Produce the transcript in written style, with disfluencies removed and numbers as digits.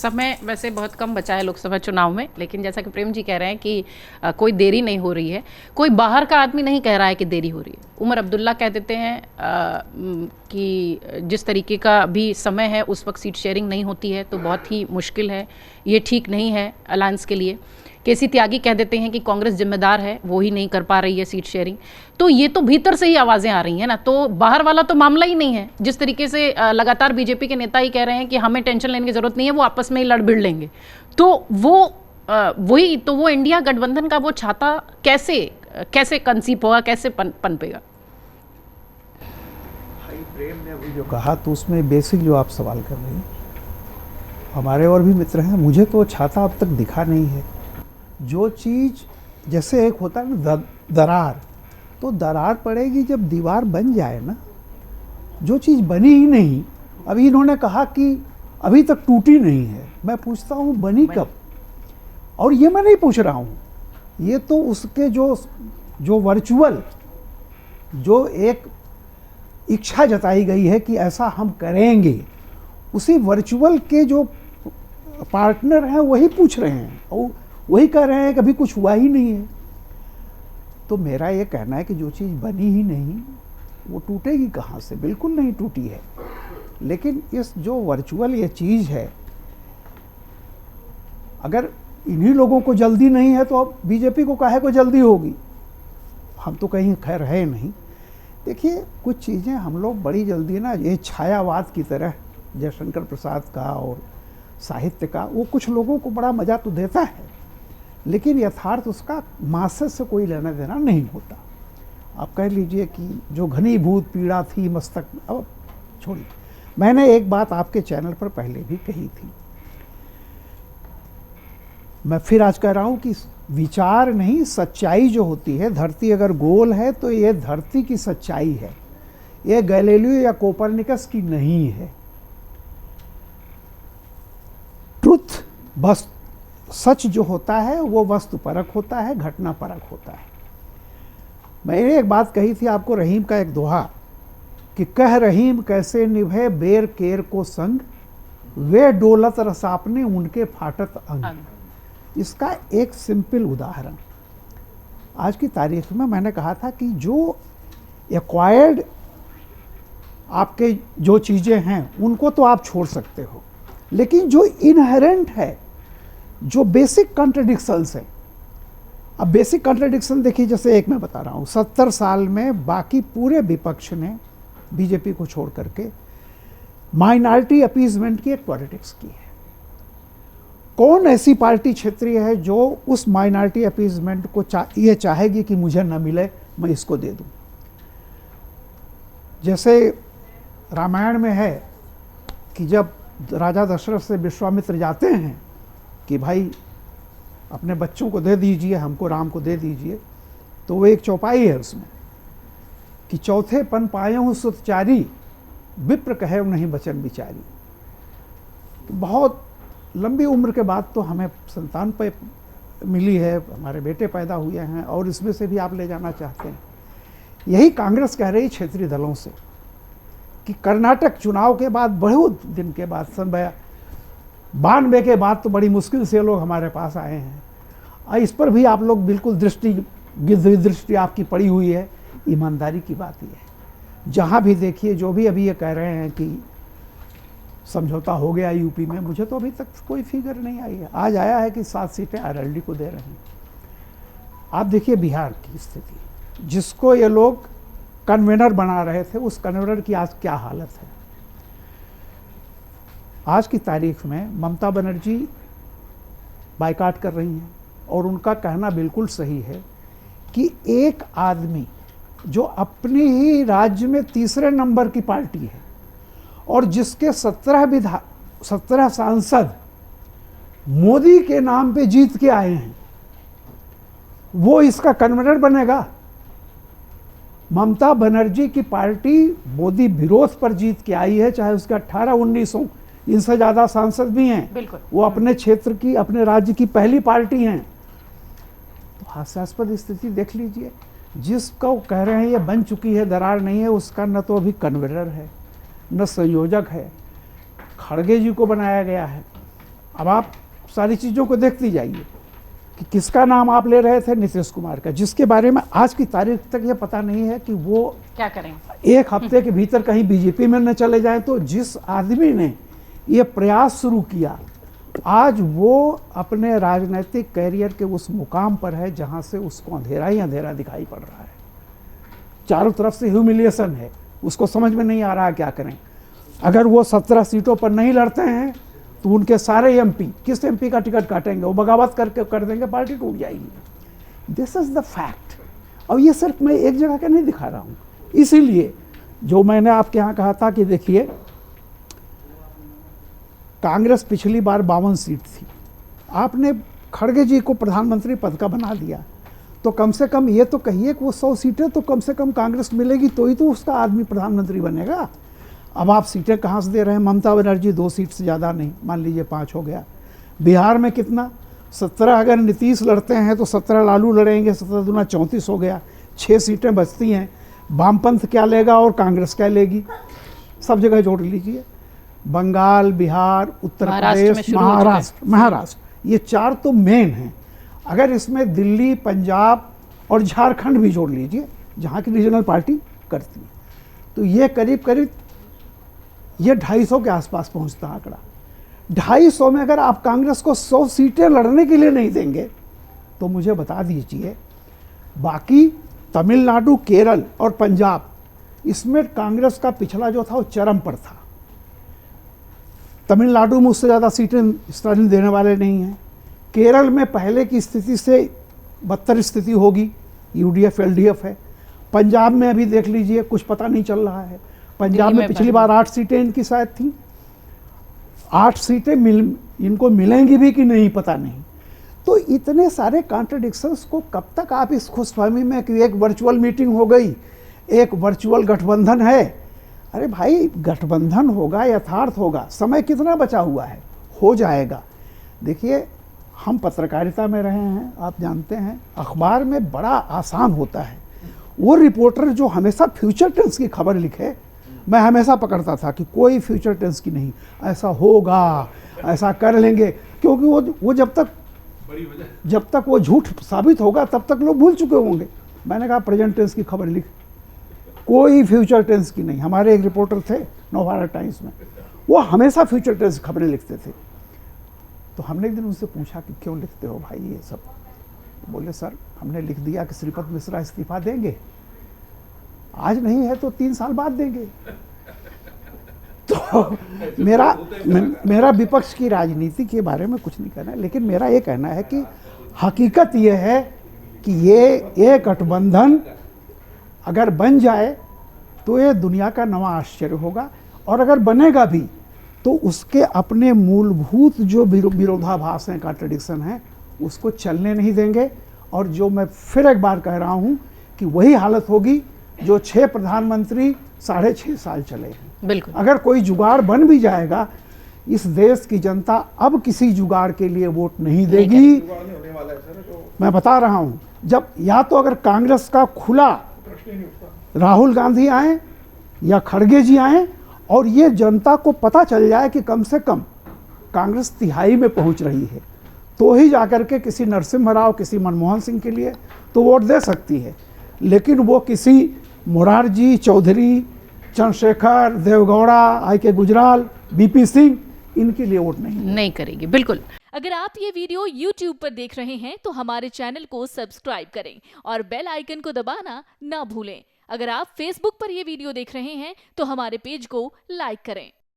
समय वैसे बहुत कम बचा है लोकसभा चुनाव में, लेकिन जैसा कि प्रेम जी कह रहे हैं कि कोई देरी नहीं हो रही है। कोई बाहर का आदमी नहीं कह रहा है कि देरी हो रही है। उमर अब्दुल्ला कह देते हैं कि जिस तरीके का भी समय है उस वक्त सीट शेयरिंग नहीं होती है तो बहुत ही मुश्किल है, ये ठीक नहीं है अलायंस के लिए। केसी त्यागी कह देते हैं कि कांग्रेस जिम्मेदार है, वो ही नहीं कर पा रही है सीट शेयरिंग। तो ये तो भीतर से ही आवाज़ें आ रही हैं ना, तो बाहर वाला तो मामला ही नहीं है। जिस तरीके से लगातार बीजेपी के नेता ही कह रहे हैं कि हमें टेंशन लेने की जरूरत नहीं है, वो आपस में ही लड़ भिड़ लेंगे। तो वो इंडिया गठबंधन का वो छाता कैसे कंसीप होगा, कैसे पनपेगा? भाई प्रेम ने अभी जो कहा तो उसमें बेसिक जो आप सवाल कर रहे हैं, हमारे और भी मित्र हैं, मुझे तो छाता अब तक दिखा नहीं है। जो चीज़ जैसे एक होता है ना दरार, तो दरार पड़ेगी जब दीवार बन जाए ना। जो चीज़ बनी ही नहीं, अभी इन्होंने कहा कि अभी तक टूटी नहीं है। मैं पूछता हूँ बनी कब? और ये मैं नहीं पूछ रहा हूँ, ये तो उसके जो वर्चुअल जो एक इच्छा जताई गई है कि ऐसा हम करेंगे, उसी वर्चुअल के जो पार्टनर हैं वही पूछ रहे हैं और वही कह रहे हैं कि अभी कुछ हुआ ही नहीं है। तो मेरा ये कहना है कि जो चीज़ बनी ही नहीं वो टूटेगी कहाँ से? बिल्कुल नहीं टूटी है। लेकिन इस जो वर्चुअल ये चीज़ है, अगर इन्हीं लोगों को जल्दी नहीं है तो अब बीजेपी को काहे को जल्दी होगी? हम तो कहीं खैर है नहीं। देखिए कुछ चीज़ें हम लोग बड़ी जल्दी ना, ये छायावाद की तरह जयशंकर प्रसाद का और साहित्य का, वो कुछ लोगों को बड़ा मज़ा तो देता है, लेकिन यथार्थ उसका मासस से कोई लेना देना नहीं होता। आप कह लीजिए कि जो घनीभूत पीड़ा थी मस्तक में, अब छोड़िए। मैंने एक बात आपके चैनल पर पहले भी कही थी, मैं फिर आज कह रहा हूँ कि विचार नहीं, सच्चाई जो होती है, धरती अगर गोल है तो ये धरती की सच्चाई है, ये गैलीलियो या कोपरनिकस की नहीं है। ट्रुथ, बस सच जो होता है वो वस्तु परक होता है, घटना परक होता है। मैंने एक बात कही थी आपको, रहीम का एक दोहा, कि कह रहीम कैसे निभे बेर केर को संग, वे डोलत रसापने उनके फाटत अंग। इसका एक सिंपल उदाहरण, आज की तारीख में मैंने कहा था कि जो एक्वायर्ड आपके जो चीज़ें हैं उनको तो आप छोड़ सकते हो, लेकिन जो इनहेरेंट है, जो बेसिक कॉन्ट्रडिक्शंस है। अब बेसिक कॉन्ट्रडिक्शन देखिए, जैसे एक मैं बता रहा हूँ, 70 साल में बाकी पूरे विपक्ष ने बीजेपी को छोड़ करके माइनॉरिटी अपीजमेंट की एक पॉलिटिक्स की है। कौन ऐसी पार्टी क्षेत्रीय है जो उस माइनॉरिटी अपीजमेंट को ये चाहेगी कि मुझे न मिले, मैं इसको दे दूँ? जैसे रामायण में है कि जब राजा दशरथ से विश्वामित्र जाते हैं कि भाई अपने बच्चों को दे दीजिए, हमको राम को दे दीजिए, तो वो एक चौपाई है उसमें कि चौथे पन पायहु सुतचारी, विप्र कहे नहीं बचन बिचारी। तो बहुत लंबी उम्र के बाद तो हमें संतान पे मिली है, हमारे बेटे पैदा हुए हैं और इसमें से भी आप ले जाना चाहते हैं। यही कांग्रेस कह रही क्षेत्रीय दलों से कि कर्नाटक चुनाव के बाद, बहुत दिन के बाद, सन 92 के बाद तो बड़ी मुश्किल से लोग हमारे पास आए हैं, और इस पर भी आप लोग बिल्कुल दृष्टि आपकी पड़ी हुई है। ईमानदारी की बात यह है, जहाँ भी देखिए, जो भी अभी ये कह रहे हैं कि समझौता हो गया यूपी में, मुझे तो अभी तक कोई फिगर नहीं आई है। आज आया है कि 7 सीटें आरएलडी को दे रहे हैं। आप देखिए बिहार की स्थिति, जिसको ये लोग कन्वेनर बना रहे थे, उस कन्वेनर की आज क्या हालत है। आज की तारीख में ममता बनर्जी बायकॉट कर रही हैं, और उनका कहना बिल्कुल सही है कि एक आदमी जो अपने ही राज्य में तीसरे नंबर की पार्टी है और जिसके 17 सांसद मोदी के नाम पे जीत के आए हैं, वो इसका कन्वेनर बनेगा? ममता बनर्जी की पार्टी मोदी विरोध पर जीत के आई है, चाहे उसके 18-19 हो, इनसे ज़्यादा सांसद भी हैं, वो अपने क्षेत्र की, अपने राज्य की पहली पार्टी हैं। तो हास्यास्पद स्थिति देख लीजिए। जिसको कह रहे हैं ये बन चुकी है, दरार नहीं है, उसका न तो अभी कन्वेनर है, न संयोजक है। खड़गे जी को बनाया गया है। अब आप सारी चीज़ों को देखती जाइए कि किसका नाम आप ले रहे थे, नीतीश कुमार का, जिसके बारे में आज की तारीख तक ये पता नहीं है कि वो क्या करें, एक हफ्ते के भीतर कहीं बीजेपी में न चले जाएं। तो जिस आदमी ने ये प्रयास शुरू किया, आज वो अपने राजनीतिक कैरियर के उस मुकाम पर है जहां से उसको अंधेरा ही अंधेरा दिखाई पड़ रहा है। चारों तरफ से ह्यूमिलिएशन है, उसको समझ में नहीं आ रहा क्या करें। अगर वो 17 सीटों पर नहीं लड़ते हैं तो उनके सारे एमपी, किस एमपी का टिकट काटेंगे, वो बगावत करके कर देंगे, पार्टी टूट जाएगी। This is the fact. और ये सिर्फ मैं एक जगह का नहीं दिखा रहा हूँ। इसीलिए जो मैंने आपके यहाँ कहा था कि देखिए, कांग्रेस पिछली बार 52 सीट थी, आपने खड़गे जी को प्रधानमंत्री पद का बना दिया, तो कम से कम ये तो कहिए कि वो 100 सीटें तो कम से कम कांग्रेस मिलेगी, तो ही तो उसका आदमी प्रधानमंत्री बनेगा। अब आप सीटें कहाँ से दे रहे हैं? ममता बनर्जी 2 सीट से ज़्यादा नहीं, मान लीजिए 5 हो गया। बिहार में कितना? 17 अगर नीतीश लड़ते हैं तो 17 लालू लड़ेंगे, 17 दूना 34 हो गया, 6 सीटें बचती हैं। वामपंथ क्या लेगा और कांग्रेस क्या लेगी? सब जगह जोड़ लीजिए। बंगाल, बिहार, उत्तर प्रदेश, महाराष्ट्र, ये 4 तो मेन हैं। अगर इसमें दिल्ली, पंजाब और झारखंड भी जोड़ लीजिए, जहाँ की रीजनल पार्टी करती है, तो ये करीब करीब ये 250 के आसपास पहुंचता आंकड़ा। 250 में अगर आप कांग्रेस को 100 सीटें लड़ने के लिए नहीं देंगे तो मुझे बता दीजिए, बाकी तमिलनाडु, केरल और पंजाब, इसमें कांग्रेस का पिछला जो था वो चरम पर था। तमिलनाडु में उससे ज़्यादा सीटें स्टालिन देने वाले नहीं हैं। केरल में पहले की स्थिति से बदतर स्थिति होगी, यूडीएफ एलडीएफ है। पंजाब में अभी देख लीजिए, कुछ पता नहीं चल रहा है। पंजाब में पिछली बार 8 सीटें इनकी शायद थी, 8 सीटें इनको मिलेंगी भी कि नहीं पता नहीं। तो इतने सारे कॉन्ट्रडिक्शंस को कब तक आप इस खुशफहमी में कि एक वर्चुअल मीटिंग हो गई, एक वर्चुअल गठबंधन है। अरे भाई, गठबंधन होगा, यथार्थ होगा, समय कितना बचा हुआ है, हो जाएगा। देखिए, हम पत्रकारिता में रहे हैं, आप जानते हैं, अखबार में बड़ा आसान होता है। वो रिपोर्टर जो हमेशा फ्यूचर टेंस की खबर लिखे, मैं हमेशा पकड़ता था कि कोई फ्यूचर टेंस की नहीं, ऐसा होगा, ऐसा कर लेंगे, क्योंकि वो जब तक वो झूठ साबित होगा तब तक लोग भूल चुके होंगे। मैंने कहा प्रेजेंट टेंस की खबर लिख, कोई फ्यूचर टेंस की नहीं। हमारे एक रिपोर्टर थे नवभारत टाइम्स में, वो हमेशा फ्यूचर टेंस खबरें लिखते थे। तो हमने एक दिन उनसे पूछा कि क्यों लिखते हो भाई ये सब? बोले सर, हमने लिख दिया कि श्रीपद मिश्रा इस्तीफा देंगे, आज नहीं है तो 3 साल बाद देंगे। तो मेरा विपक्ष की राजनीति के बारे में कुछ नहीं कहना है, लेकिन मेरा ये कहना है कि हकीकत ये है कि ये गठबंधन अगर बन जाए तो ये दुनिया का नवा आश्चर्य होगा, और अगर बनेगा भी तो उसके अपने मूलभूत जो विरोधाभास हैं, कॉन्ट्रडिक्शन हैं, उसको चलने नहीं देंगे। और जो मैं फिर एक बार कह रहा हूँ कि वही हालत होगी जो 6 प्रधानमंत्री 6.5 साल चले हैं। बिल्कुल। अगर कोई जुगाड़ बन भी जाएगा, इस देश की जनता अब किसी जुगाड़ के लिए वोट नहीं देगी। मैं बता रहा हूँ, जब या तो अगर कांग्रेस का खुला राहुल गांधी आए या खड़गे जी आए और ये जनता को पता चल जाए कि कम से कम कांग्रेस तिहाई में पहुंच रही है, तो ही जाकर के किसी नरसिम्हा राव, किसी मनमोहन सिंह के लिए तो वोट दे सकती है। लेकिन वो किसी मोरारजी, चौधरी, चंद्रशेखर, देवगौड़ा, आई.के. गुजराल, बीपी सिंह, इनके लिए वोट नहीं करेगी। बिल्कुल। अगर आप ये वीडियो YouTube पर देख रहे हैं तो हमारे चैनल को सब्सक्राइब करें और बेल आइकन को दबाना ना भूलें। अगर आप Facebook पर ये वीडियो देख रहे हैं तो हमारे पेज को लाइक करें।